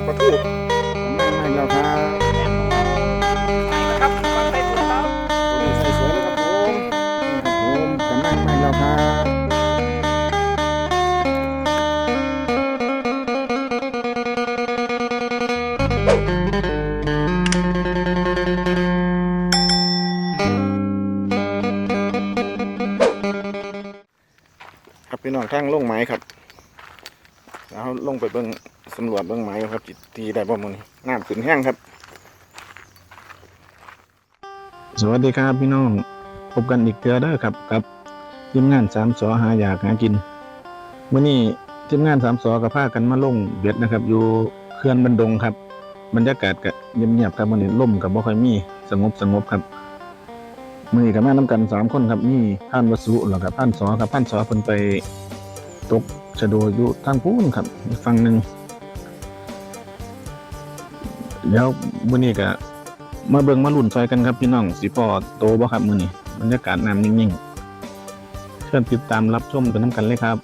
ประตูไม่แล้วครับครับฟังได้สวยครับตัวนี้ใส่สวยเลยครับผมนี่ครับผมกำลังไม่แล้วครับพี่น้องทางลงไม้ครับแล้วลงไปเบิ้งสำรวจเบิ้งไม้ครับจิตทีได้บ่มื้อนี้น้ำขึ้นแห้งครับสวัสดีครับพี่น้องพบกันอีกเทื่อเด้อครับกับทีมงานสามสอหาอยากหากินมื้อนี้ทีมงานสามสอก็พากันมาลงเบ็ดนะครับอยู่เขื่อนบันดงครับบรรยากาศก็เงียบๆครับมื้อนี้ลมก็บ่ค่อยมีสงบครับมื้อนี้ก็มานํกัน3คนครับมีท่านวสุแล้วก็ท่านสอครับท่านสอเพิ่นไปตกชะโดอยู่ทางพูนครับอีกฝั่งหนึ่งเดี๋ยวมื้อนี้ก็มาเบิ่งมาลุ้นซอยกันครับพี่น้องสิพอโตบ่ครับมื้อนี้บรรยากาศน้ำนิ่งๆเชิญติดตามรับชมกันนํกันเลยครับ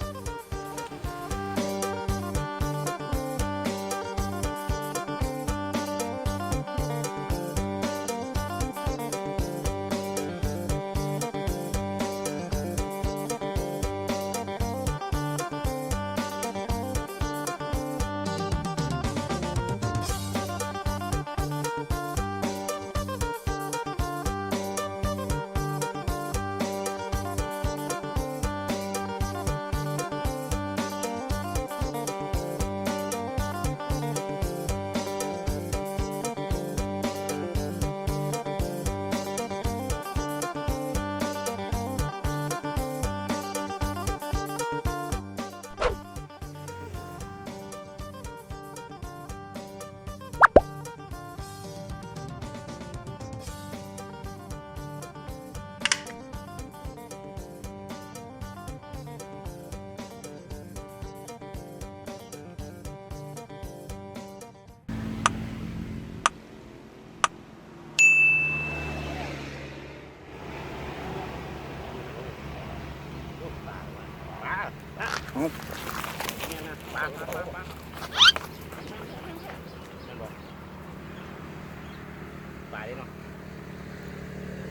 ปลาได้เนาะ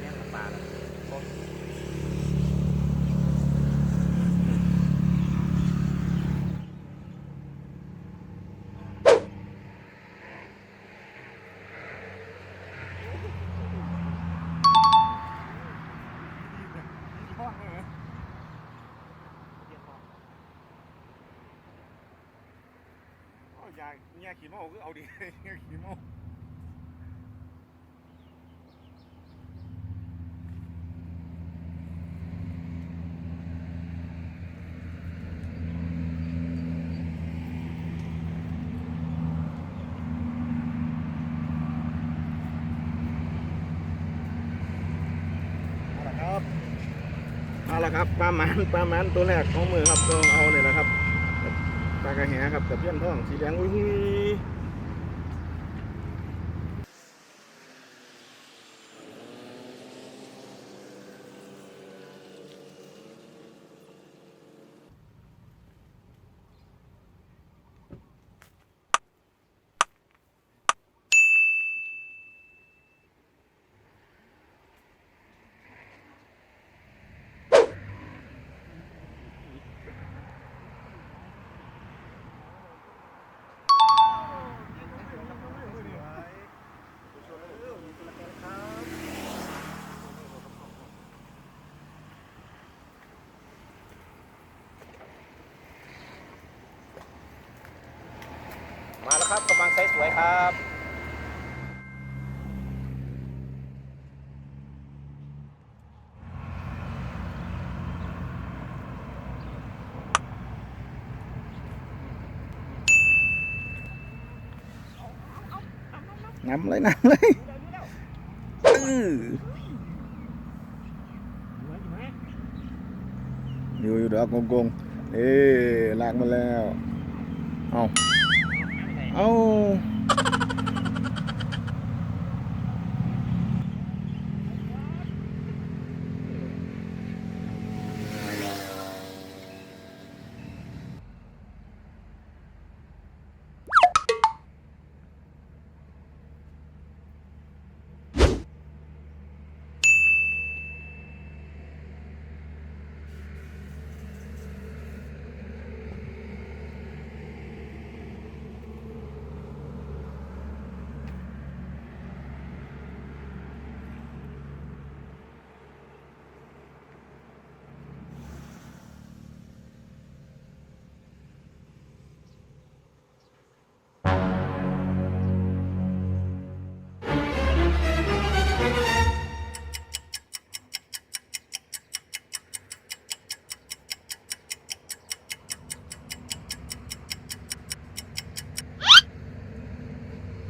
แม่งปลาเลยอยากเนี่ยขี่ม้าก็เอาดิเนี่ยขี่ม้าเอาละครับปลาหมันตัวแรกของมือครับต้องเอาเนี่ยนะครับปลากระแหครับกับเพี้ยนท่องสีแดงอุ้ยมาแล้วครับกำลังใช้สวยครับน้ำเลยอยู่ดอกกงลากมาแล้วเอา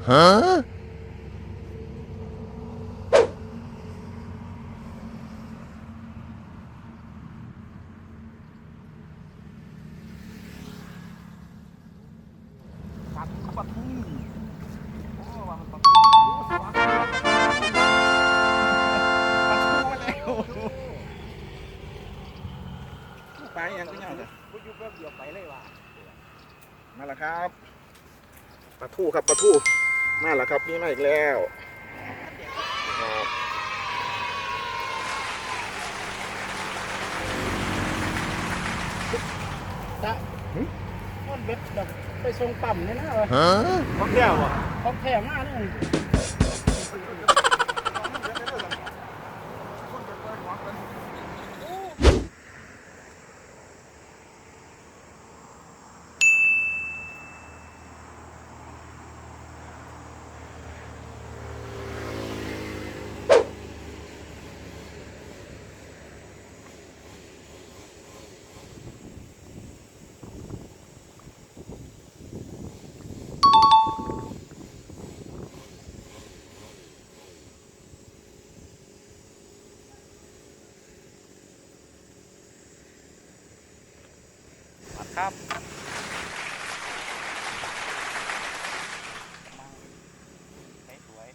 ปลาทูโอ้ว่ามันปลาทูปลาทูมาแล้วไปยังก็ยังเลยกูอยู่แป๊บเดียวไปเลยว่ะมาแล้วครับปลาทูครับปลาทูมาแล้วครับนี่มาอีกแล้วครับตะต้นเบ็ดแบบไปทรงต่ำเนี่ยนะวะของแท้วะของแท้มากเลยครับสวย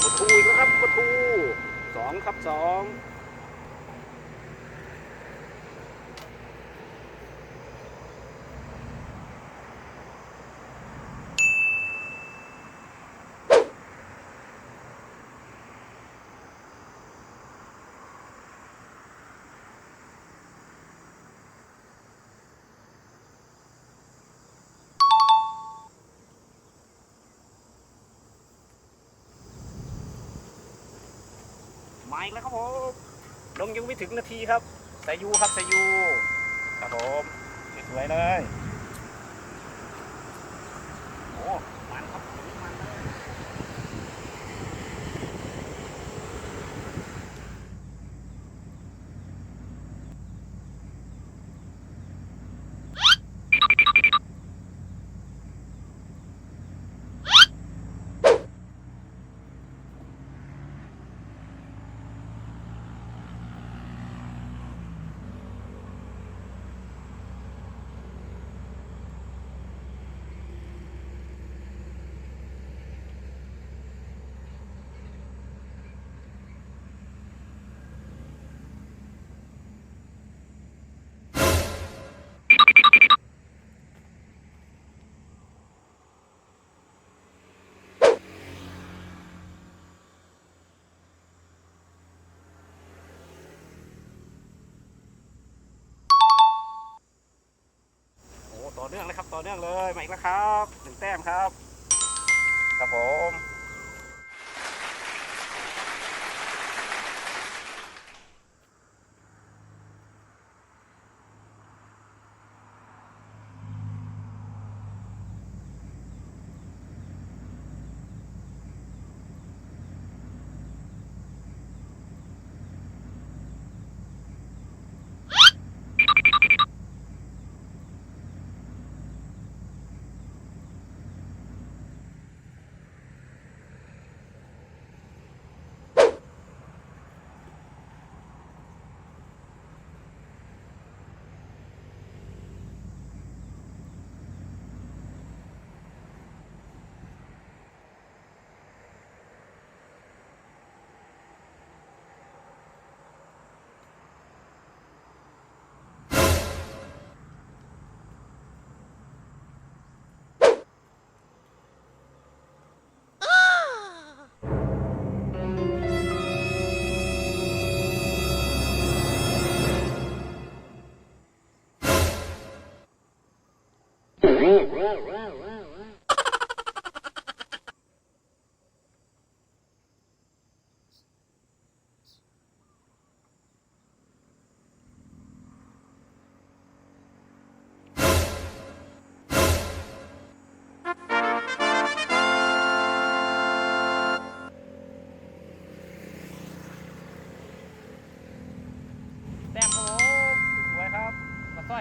ปลาทูอีกแล้วครับปลาทู2 ครับ 2มาอีกแล้วครับผมลงยังไม่ถึงนาทีครับสายยูครับสายยูครับผมสวยๆเลยโอ้มันครับมันเลยต่อเนื่องเลยครับต่อเนื่องเลยมาอีกแล้วครับ1 แต้มครับครับผม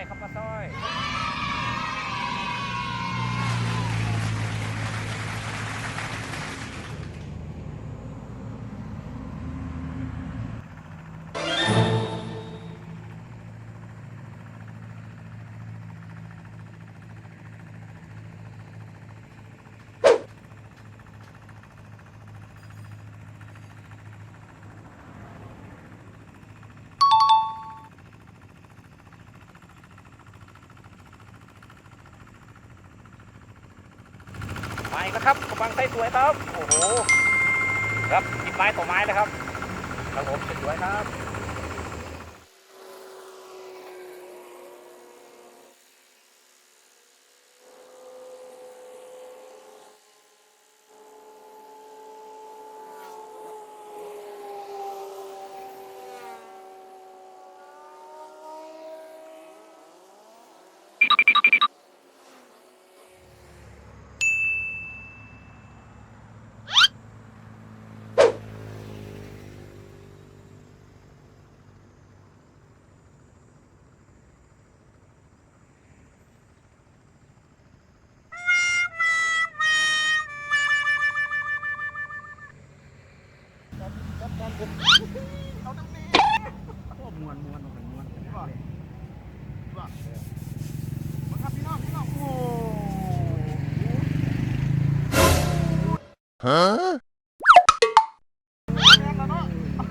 อยครับปลาสร้อยมาอีกแล้วครับกำลังไส้สวยครับโอ้โหครับติดไม้ต่อไม้เลยครับครับผมสวยครับเอาน้ำนี้ โอ้มวนมันมวน ว่ามาครับพี่น้องโอ้ฮะแม่นแล้วเนาะมั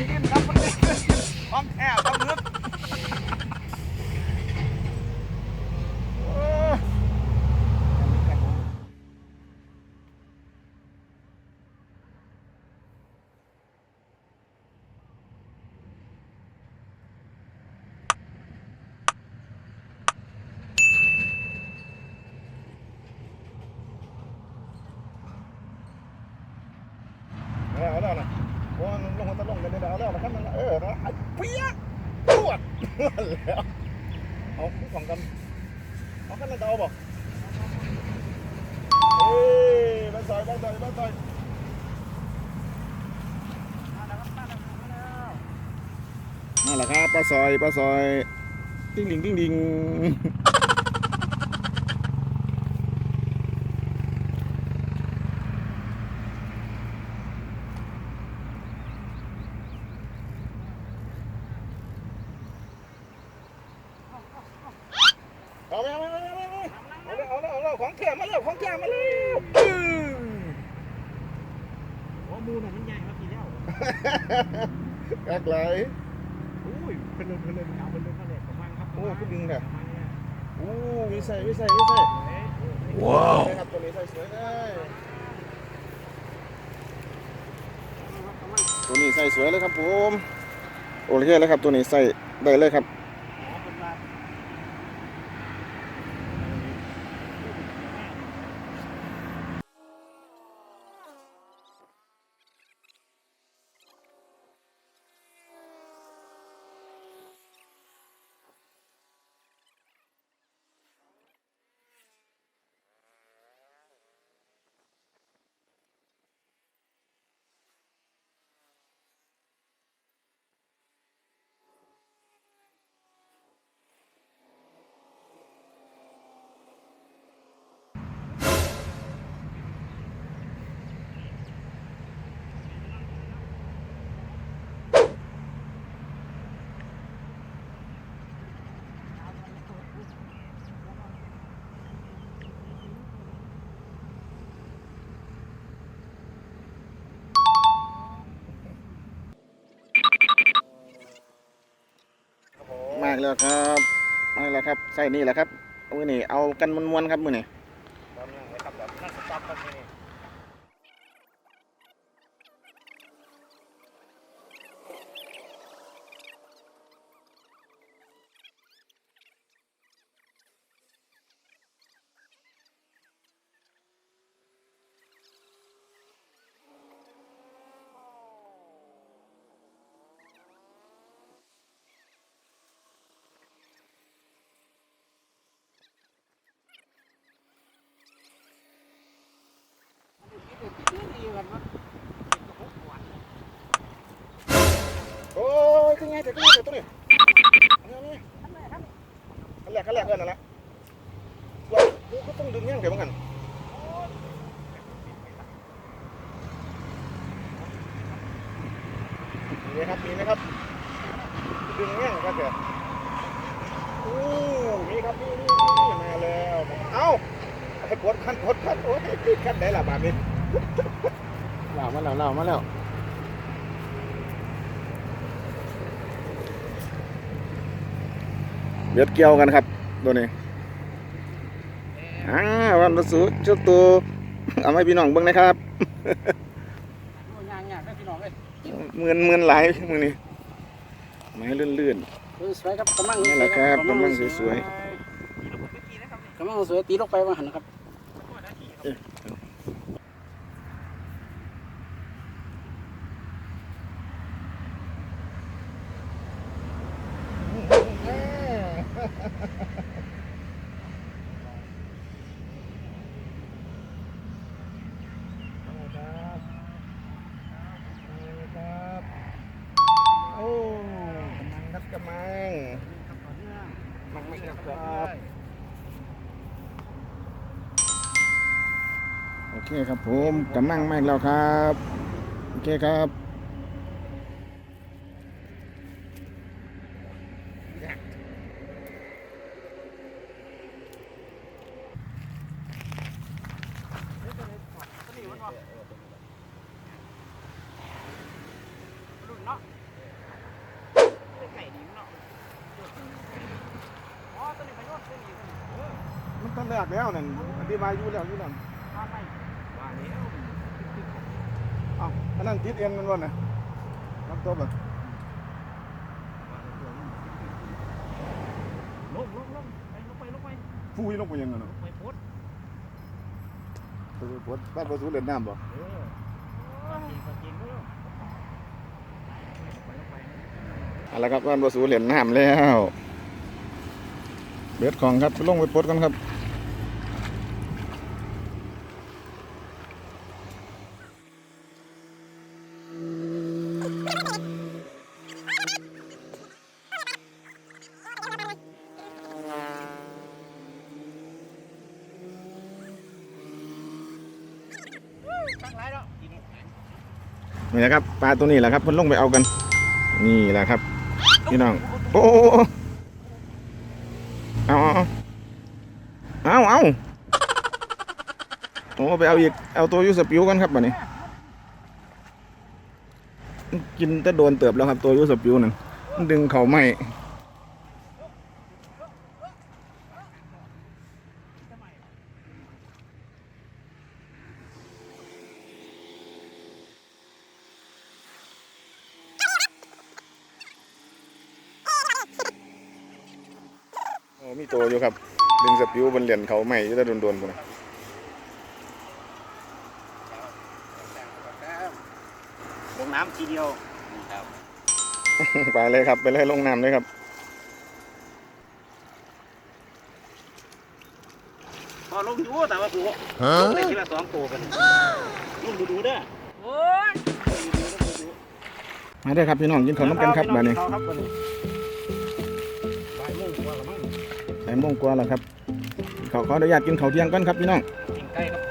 นกินครับมันกินของแท้ครับมืดเอาแล้วนะโอ้ลงหัวตะลงกันเลยเอาแล้วนะครับมันนะเปี๊ยกปวดแล้วเอาคู่ของกันเอากันเลยเดาบอกเฮ้ยบ้านซอยมาแล้วครับปลาซอยติ้งดิงเอาแล้วของแท้มาแล้วโอ้มูน่ะมันใหญ่มากี่แล้ว กักไหล อุ้ยเป็นเรื่องเอาเป็นเรื่องมาเลยประมาณครับ โอ้ขึ้นดึงเนี่ย ประมาณเนี้ย วิสัยว้าวครับตัวนี้ใส่สวยเลยตัวนี้ใส่สวยเลยครับผมโอเคเลยครับตัวนี้ใส่ได้เลยครับมากแล้วครับใส่นี่แหละครับมือนี่เอากันมวนๆครับมือนี่ ตอนนี้นะครับแบบนั่งสต๊อปกันนี่ โอ้ยขึ้นไงแต่ตัวนี้นี่อันแรกเอิ้นนั่นแหละว่ากูก็ต้องดึงยังเดี๋ยวมันกันมีไหมครับดึงยังก็เถอะมีครับนี่มาแล้วเอ้าให้ปวดคันโอ้ยคันไหนล่ะบาดนี้เล่ามาแล้วเบียดเกี่ยวกันครับตัวนี้วันประสูชุดตัวเอาให้พี่น้องเบิ่งนะครับเมือนหลายมือนี่ไม้ลื่นสวยครับกำลัง นี่แหละครับกำลังสวย กำลังสวยตีลงไปว่าหันนะครับโอ้กำลังไม่ครับโอเคครับผมกำลังไม่แล้วครับโอเคครับมันต้นแรกแล้วนั่นอธิบายอยู่แล้วนั่นอันนั้นติดเอ็นมันวะนะน้ำตบอ่ะลงไปฟูยลงไปยังไงเนาะไปพดบ้านประสูเล่นน้ำบ่อะไรครับบ้านประสูเล่นน้ำแล้วเบ็ดของครับลงไปปลดกันครับนี่แหละครับปลาตัวนี้แหละครับมันลงไปเอากันนี่แหละครับพี่น้องโอ้เอาโอ้ไปเอาอีกเอาตัวยูสปิวกันครับบัดนี้กินแต่โดนเติบแล้วครับตัวยูสปิวนั่นดึงเข่าไม่มีตัวอยู่ครับดึงสปิวบนเหรียญเขาใหม่ที่จะโดนๆกันลงน้ำทีเดียวไปเลยครับไปเลยลงน้ำเลยครับพอลงอยู่แต่ว่ากูลงได้ทีละ2ตัวกันลงดูเด้อโอ้ยมาได้ครับพี่น้องกินขนมกันครับบัดนี้บ่ายโมงกว่าแล้วครับขออนุญาตกินข้าวเที่ยงก่อนครับพี่น้องกินไก่ครับ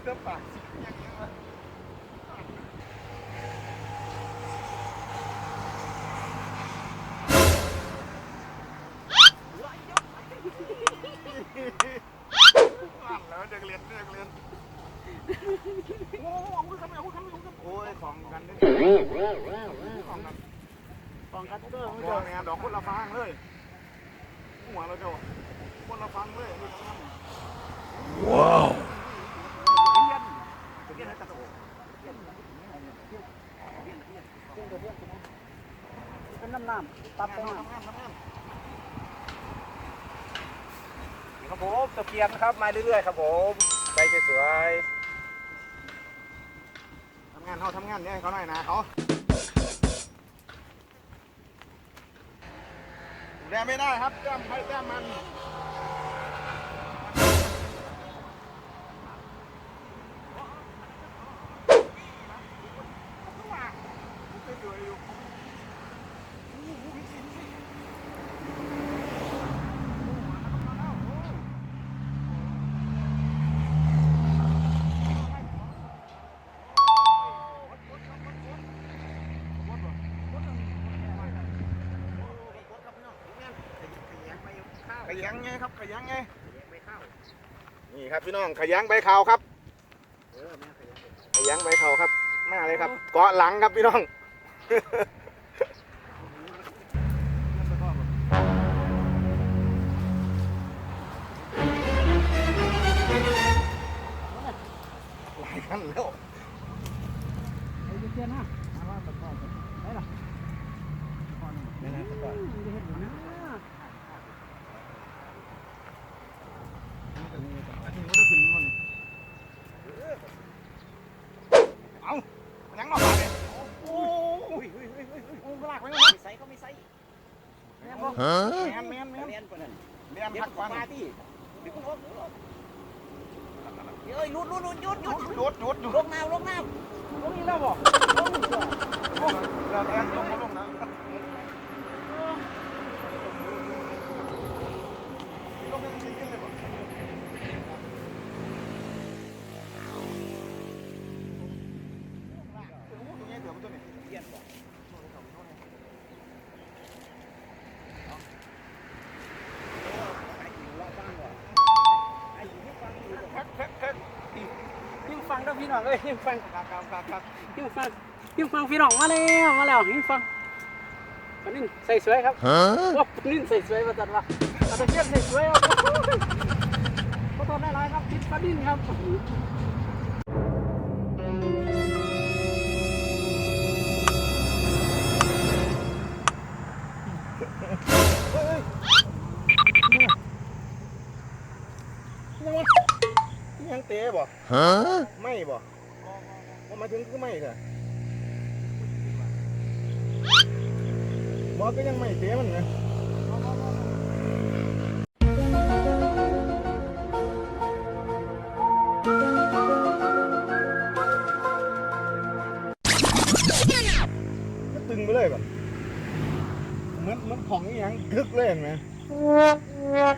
จะปากอย่างนี้ ของกันได้ของกัน ฟองคัตเตอร์ ดอกเนี่ยดอกคนละฟังเลยหัวเราเจ้าคนละฟังเลยว้าวเป็นน้ำตับไปมาครับผมตะเกียบนะครับมาเรื่อยๆครับผมใบสวย ทำงานเนี่ยเขาหน่อยนะเขาแดงไม่ได้ครับแต้มใครแต้มมันขยันไงครับขยันไงนี่ครับพี่น้องขยันใบขาวครับขยันใบขาวครับมาเลยครับเกาะหลังครับพี่น้องหลายขั้นแล้ว ไอ้เจ้าหน้าว่าตะกอนได้หรอตะกอนนี่นะตะกอนจะเห็นอยู่นะ เอายังนอกเลยโอ้ยโอ้ยลากไปเลย ใส่ก็ไม่ใส่ แมนแมน เรียนปนั่น แมนพักฟัน มาที่เดี๋ยวคุณลงเฮ้ยหยุดหยุดลงน้ำลงนี่แล้วบอกลงนี่เถอะ เราแอนลงนะลงเป็นจริงเลยป่ะเดี๋ยวมันจะเนี่ย เรียนบอกยิ่งฟังด้วยพี่น้องเลยยิ่งฟังยิ่งฟังพี่น้องมาแล้วยิ่งฟังปนินใส่สวยครับว่าปนินใส่สวยมาตัดว่าตะเกียบใส่สวยครับขอโทษได้ไรครับทิศปนินครับยังเตะบ่ไม่บ่ว่ามาถึงก็ไม่เถอะบ่ก็ยังไม่เตะมันนะตึงไปเลยแบบเหมือนของนี่ยังกึกเลยเห็นไหมประ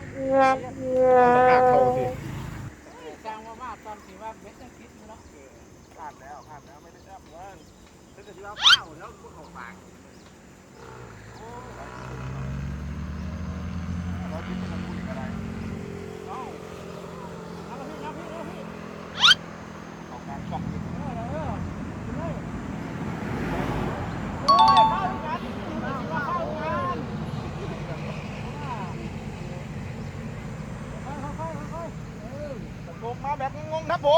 กาศเขาสิ กลางว่าตอนที่ว่าเม็ดยังคิดอยู่เนาะ พลาดแล้วไม่ได้แต้มวันถ้าเกิดว่า ข้าวแล้วพวกเขาฝาก เราคิดเป็นอะไรอะไร เอาพี่ ของการช่องนี้ เข้ากันเข้ากันลงมาแบบงงๆครับผ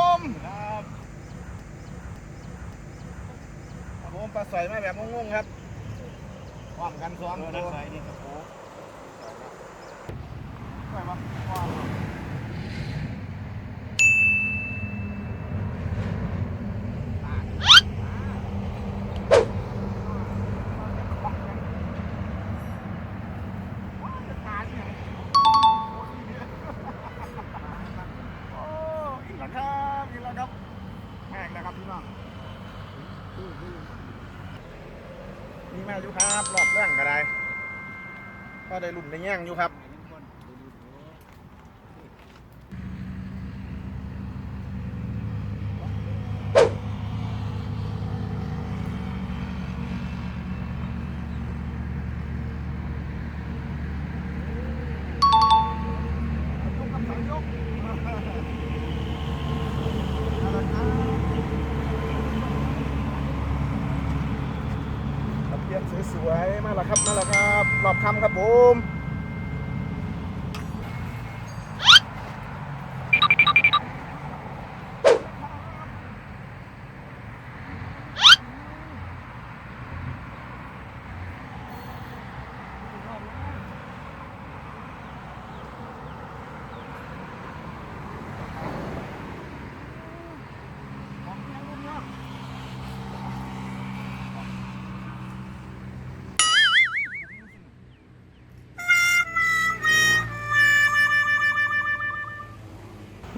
มปลาใสมาแบบงงๆครับว่างกันซ้อมตัวใส่นี่ครับผมใส่ปะว่างกินแล้วครับแม่งนะครับพี่น้องนี่แม่อยู่ครับหลอดเรื่องก็ได้ก็ได้ลุ่นได้แย่งอยู่ครับ วยมาแล้วครับรอบค่ำครับผม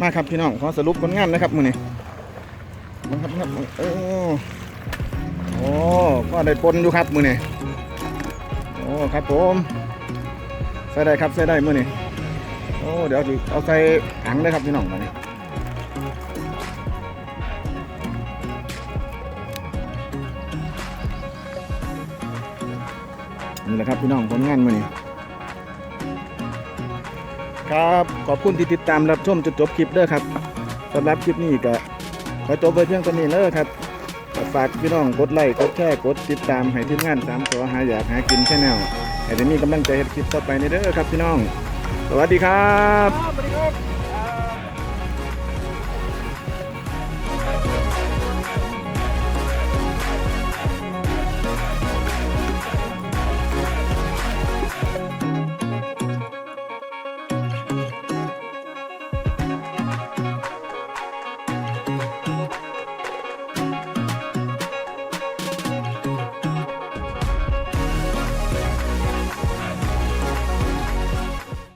มาครับพี่น้องขอสรุปผลงานนะครับมื้อนี้มาครับโอ้ก็ได้ปนอยู่ครับมื้อนี้โอ้ครับผมใส่ได้ครับใส่ได้มื้อนี้โอ้เดี๋ยวสิเอาใส่ถังเลยครับพี่น้องมานี่นี่แหละครับพี่น้องผลงานมื้อนี้ครับขอบคุณที่ติดตามรับชมจนจบคลิปเด้อครับสำหรับคลิปนี้ก็ขอจบไปเพียงเท่านี้เด้อครับฝากพี่น้องกดไลค์กดแชร์กดติดตามให้ทีมงาน3 สหาอยากหากินแชนแนลให้ได้มีกำลังใจเฮ็ดคลิปต่อไปในเด้อครับพี่น้องสวัสดีครับ สวัสดีครับ